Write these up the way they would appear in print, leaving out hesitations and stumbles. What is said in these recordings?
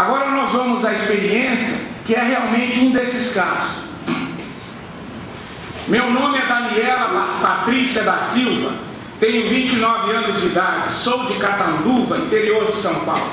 Agora nós vamos à experiência, que é realmente um desses casos. Meu nome é Daniela Patrícia da Silva, tenho 29 anos de idade, sou de Catanduva, interior de São Paulo.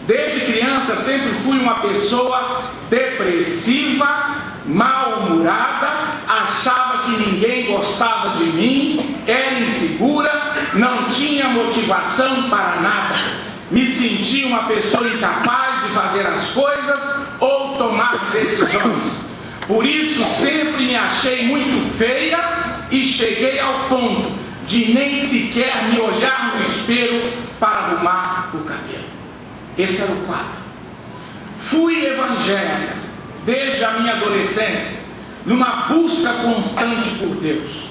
Desde criança sempre fui uma pessoa depressiva, mal-humorada, achava que ninguém gostava de mim, era insegura, não tinha motivação para nada, me sentia uma pessoa incapaz de fazer as coisas ou tomar decisões. Por isso sempre me achei muito feia e cheguei ao ponto de nem sequer me olhar no espelho para arrumar o cabelo. Esse era o quadro. Fui evangélica desde a minha adolescência, numa busca constante por Deus,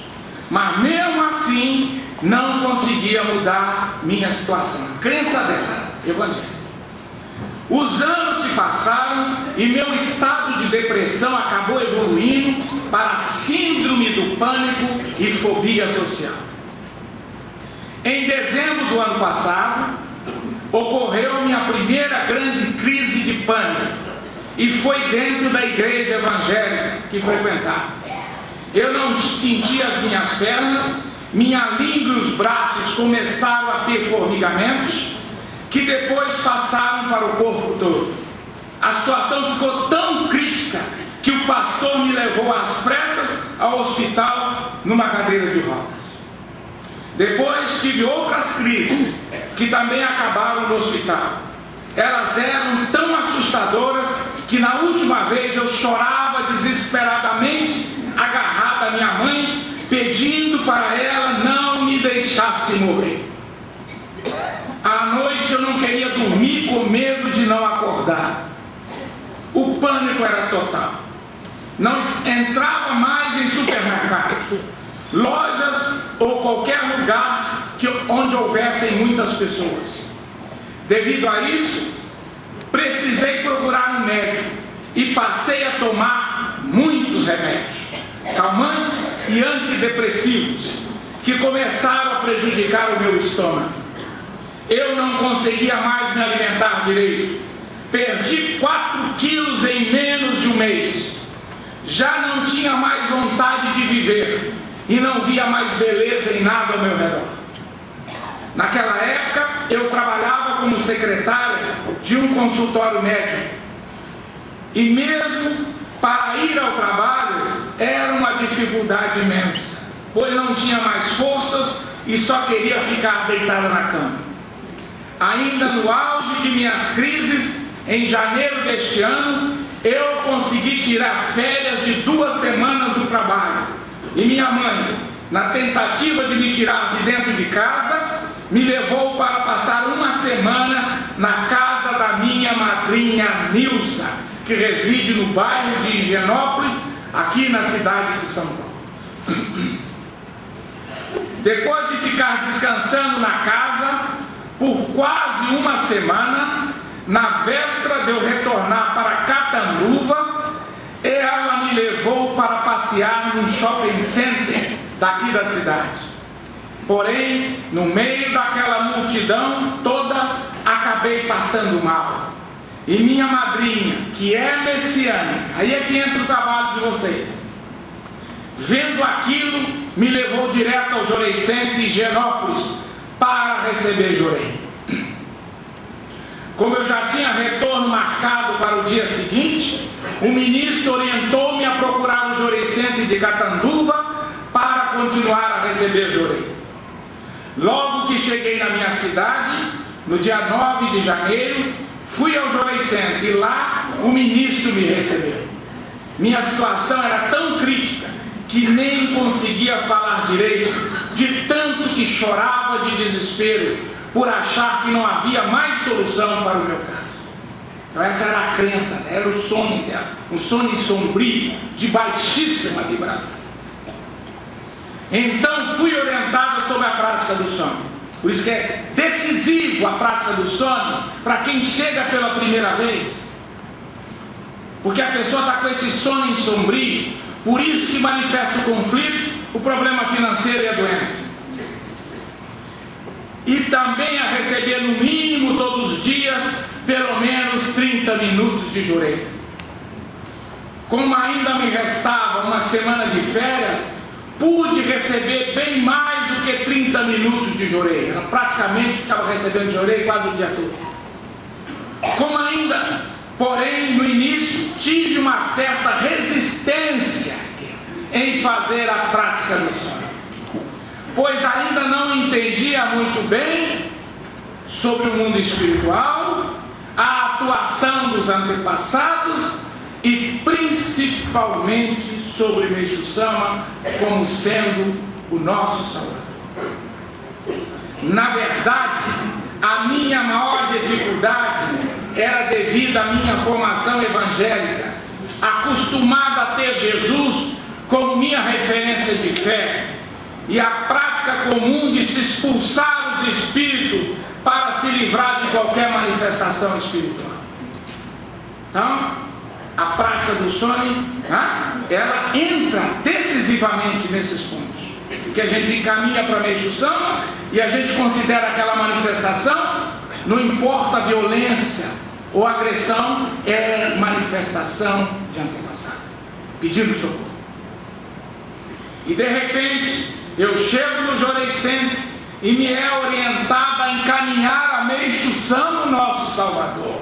mas mesmo assim não conseguia mudar minha situação. A crença dela era evangélica. Os anos se passaram e meu estado de depressão acabou evoluindo para síndrome do pânico e fobia social. Em dezembro do ano passado, ocorreu minha primeira grande crise de pânico e foi dentro da igreja evangélica que frequentava. Eu não sentia as minhas pernas, minha língua e os braços começaram a ter formigamentos, que depois passaram para o corpo todo. A situação ficou tão crítica que o pastor me levou às pressas ao hospital numa cadeira de rodas. Depois tive outras crises que também acabaram no hospital. Elas eram tão assustadoras que na última vez eu chorava desesperadamente, agarrada à minha mãe, pedindo para ela não me deixasse morrer. À noite eu não queria dormir com medo de não acordar. O pânico era total. Não entrava mais em supermercados, lojas ou qualquer lugar onde houvessem muitas pessoas. Devido a isso, precisei procurar um médico e passei a tomar muitos remédios, calmantes e antidepressivos, que começaram a prejudicar o meu estômago. Eu não conseguia mais me alimentar direito. Perdi 4 quilos em menos de um mês. Já não tinha mais vontade de viver e não via mais beleza em nada ao meu redor. Naquela época, eu trabalhava como secretária de um consultório médico. E mesmo para ir ao trabalho, era uma dificuldade imensa, pois não tinha mais forças e só queria ficar deitada na cama. Ainda no auge de minhas crises, em janeiro deste ano, eu consegui tirar férias de 2 semanas do trabalho. E minha mãe, na tentativa de me tirar de dentro de casa, me levou para passar 1 semana na casa da minha madrinha Nilza, que reside no bairro de Higienópolis, aqui na cidade de São Paulo. Depois de ficar descansando na casa por quase 1 semana, na véspera de eu retornar para Catanduva, ela me levou para passear num shopping center daqui da cidade. Porém, no meio daquela multidão toda, acabei passando mal. E minha madrinha, que é messiânica, aí é que entra o trabalho de vocês, vendo aquilo, me levou direto ao Jorei Center em Higienópolis para receber Jorei. Como eu já tinha retorno marcado para o dia seguinte, o ministro orientou-me a procurar o Jorei Center de Catanduva para continuar a receber Jorei. Logo que cheguei na minha cidade, no dia 9 de janeiro, fui ao Jorei Center e lá o ministro me recebeu. Minha situação era tão crítica que nem conseguia falar direito, de tanto que chorava de desespero, por achar que não havia mais solução para o meu caso. Então essa era a crença, era o sonho dela, um sonho sombrio, de baixíssima vibração. Então fui orientada sobre a prática do sonho. Por isso que é decisivo a prática do sonho para quem chega pela primeira vez. Porque a pessoa está com esse sonho sombrio, por isso que manifesta o conflito, o problema financeiro e a doença. E também a receber no mínimo todos os dias, pelo menos 30 minutos de jorei. Como ainda me restava uma semana de férias, pude receber bem mais do que 30 minutos de jorei. Era praticamente ficava recebendo jorei quase o dia todo. Como ainda, porém, no início tive uma certa resistência em fazer a prática do sonho, pois ainda não entendia muito bem sobre o mundo espiritual, a atuação dos antepassados e principalmente sobre Meixo Sama como sendo o nosso Salvador. Na verdade, a minha maior dificuldade era devido à minha formação evangélica, acostumada a ter Jesus como minha referência de fé, e a prática comum de se expulsar os espíritos para se livrar de qualquer manifestação espiritual. Então, a prática do sonho, ela entra decisivamente nesses pontos, que a gente encaminha para Meixo Sama e a gente considera aquela manifestação, não importa a violência ou agressão, é manifestação de antepassado, pedindo socorro. E de repente, eu chego no Jorei Center e me é orientado a encaminhar a Meixo Sama, o nosso Salvador.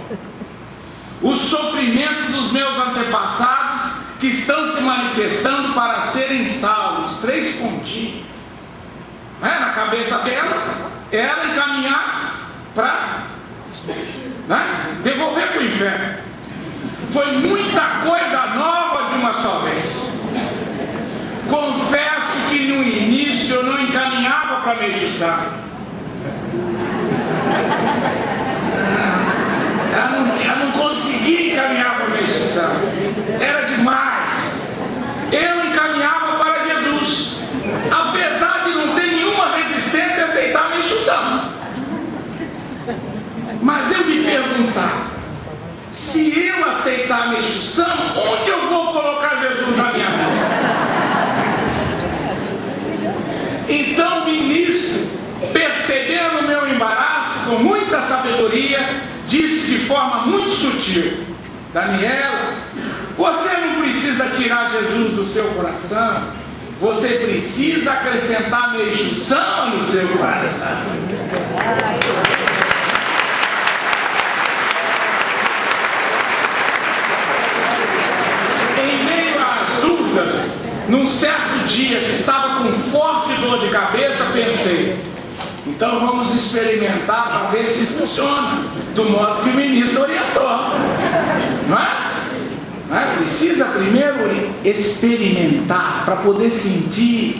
O sofrimento dos meus antepassados que estão se manifestando para serem salvos. 3 pontinhos. Na cabeça dela, ela encaminhar para devolver para o inferno. Foi muita coisa nova de uma só vez. Confesso que no início eu não encaminhava para Meixo Sama. Eu não conseguia encaminhar para Meixo Sama. Era demais. Eu encaminhava para Jesus, apesar de não ter nenhuma resistência a aceitar Meixo Sama. Mas eu me perguntava, se eu aceitar Meixo Sama, onde eu vou colocar Jesus na minha vida? Então o ministro, percebendo o meu embaraço, com muita sabedoria, disse de forma muito sutil: Daniela, você não precisa tirar Jesus do seu coração, você precisa acrescentar Meixo Sama no seu coração. Em meio às dúvidas, num certo dia que estava com forte dor de cabeça, pensei: então vamos experimentar para ver se funciona do modo que o ministro orientou. Não é? Precisa primeiro experimentar para poder sentir.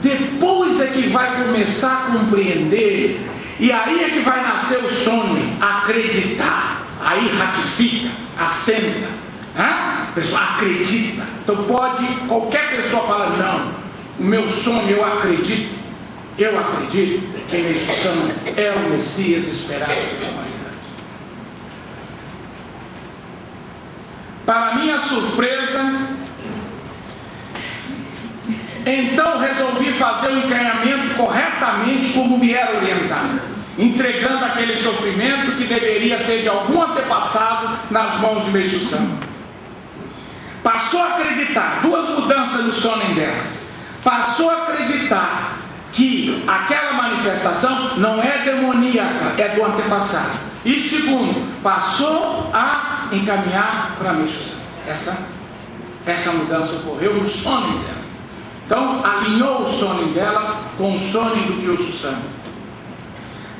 Depois é que vai começar a compreender. E aí é que vai nascer o sonho. Acreditar. Aí ratifica, assenta. A pessoa acredita. Então pode qualquer pessoa falar: não, o meu sonho, eu acredito que Meixo Sama é o Messias esperado pela humanidade. Para minha surpresa, então resolvi fazer o encaminhamento corretamente como me era orientado, entregando aquele sofrimento que deveria ser de algum antepassado nas mãos de Meixo Sama. Passou a acreditar, 2 mudanças no sono delas. Passou a acreditar que aquela manifestação não é demoníaca, é do antepassado. E segundo, passou a encaminhar para Meixo Sama. Essa mudança ocorreu no sono dela. Então, alinhou o sono dela com o sono do Meixo Sama.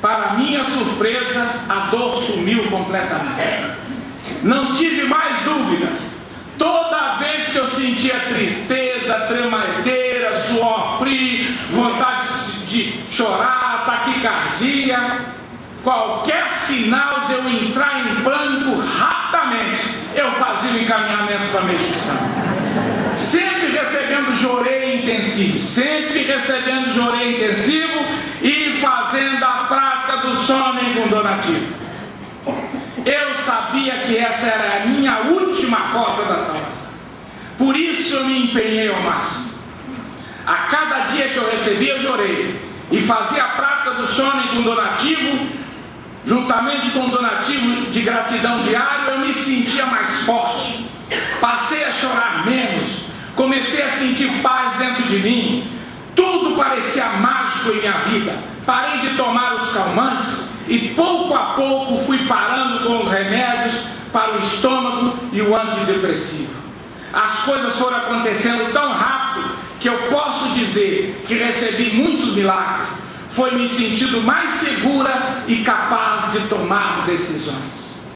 Para minha surpresa, a dor sumiu completamente. Não tive mais dúvidas. Toda vez que eu sentia tristeza, tremedeira, suor frio, vontade de chorar, taquicardia, qualquer sinal de eu entrar em pânico, rapidamente eu fazia o encaminhamento para Meixo Sama. Sempre recebendo jorei intensivo, e fazendo a prática do sono com donativo. Eu sabia que essa era a minha última porta da salvação. Por isso eu me empenhei ao máximo. A cada dia que eu recebia jorei e fazia a prática do sono com donativo, Juntamente com o donativo de gratidão diário, eu me sentia mais forte. Passei a chorar menos. Comecei a sentir paz dentro de mim. Tudo parecia mágico em minha vida. Parei de tomar os calmantes e pouco a pouco fui parando com os remédios para o estômago e o antidepressivo. As coisas foram acontecendo tão rápido que eu posso dizer que recebi muitos milagres. Foi me sentindo mais segura e capaz de tomar decisões.